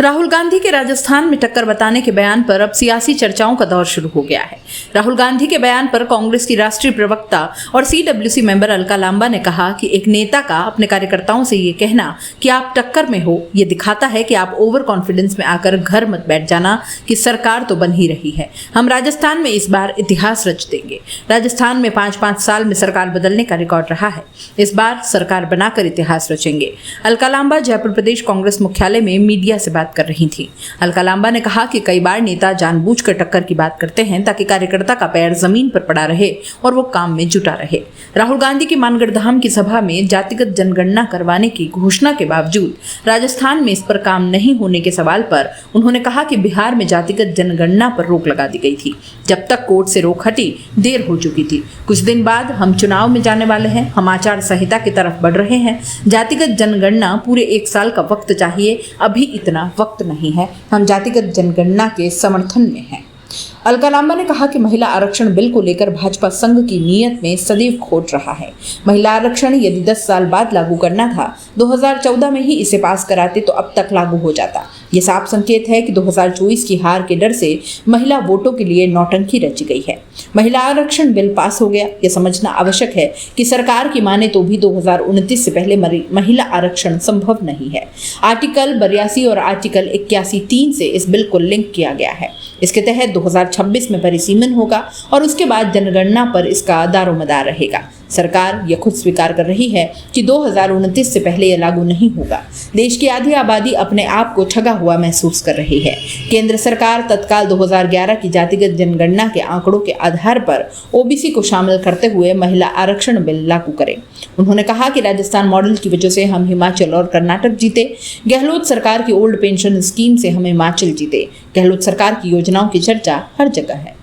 राहुल गांधी के राजस्थान में टक्कर बताने के बयान पर अब सियासी चर्चाओं का दौर शुरू हो गया है। राहुल गांधी के बयान पर कांग्रेस की राष्ट्रीय प्रवक्ता और CWC मेंबर अलका लांबा ने कहा कि एक नेता का अपने कार्यकर्ताओं से ये कहना कि आप टक्कर में हो, ये दिखाता है कि आप ओवर कॉन्फिडेंस में आकर घर मत बैठ जाना कि सरकार तो बन ही रही है। हम राजस्थान में इस बार इतिहास रच देंगे। राजस्थान में 5-5 साल में सरकार बदलने का रिकॉर्ड रहा है। इस बार सरकार बनाकर इतिहास रचेंगे। अलका लांबा जयपुर प्रदेश कांग्रेस मुख्यालय में मीडिया से बात कर रही थी। अलका लांबा ने कहा कि कई बार नेता जानबूझकर टक्कर की बात करते हैं ताकि कार्यकर्ता का पैर जमीन पर पड़ा रहे और वो काम में जुटा रहे। राहुल गांधी की मानगढ़ धाम की सभा में जातिगत जनगणना करवाने की घोषणा के बावजूद राजस्थान में इस पर काम नहीं होने के सवाल पर उन्होंने कहा कि बिहार में जातिगत जनगणना पर रोक लगा दी गई थी। जब तक कोर्ट से रोक हटी, देर हो चुकी थी। कुछ दिन बाद हम चुनाव में जाने वाले हैं। हम आचार संहिता की तरफ बढ़ रहे हैं। जातिगत जनगणना पूरे 1 साल का वक्त चाहिए, अभी इतना वक्त नहीं है। हम जातिगत जनगणना के समर्थन में हैं। अलका लांबा ने कहा कि महिला आरक्षण बिल को लेकर भाजपा संघ की नीयत में सदैव खोट रहा है। महिला आरक्षण यदि 10 साल बाद लागू करना था, 2014 में ही इसे पास कराते तो अब तक लागू हो जाता। ये साफ संकेत है कि 2024 की हार के डर से महिला वोटों के लिए नौटंकी रची गई है। महिला आरक्षण बिल पास हो गया। यह समझना आवश्यक है कि सरकार की माने तो भी 2029 से पहले महिला आरक्षण संभव नहीं है। आर्टिकल 82 और आर्टिकल 81(3) से इस बिल को लिंक किया गया है। इसके तहत 2026 में परिसीमन होगा और उसके बाद जनगणना पर इसका दारोमदार रहेगा। सरकार यह खुद स्वीकार कर रही है कि 2029 से पहले यह लागू नहीं होगा। देश की आधी आबादी अपने आप को ठगा हुआ महसूस कर रही है। केंद्र सरकार तत्काल 2011 की जातिगत जनगणना के आंकड़ों के आधार पर OBC को शामिल करते हुए महिला आरक्षण बिल लागू करे। उन्होंने कहा कि राजस्थान मॉडल की वजह से हम हिमाचल और कर्नाटक जीते। गहलोत सरकार की ओल्ड पेंशन स्कीम से हम हिमाचल जीते। गहलोत सरकार की योजनाओं की चर्चा हर जगह है।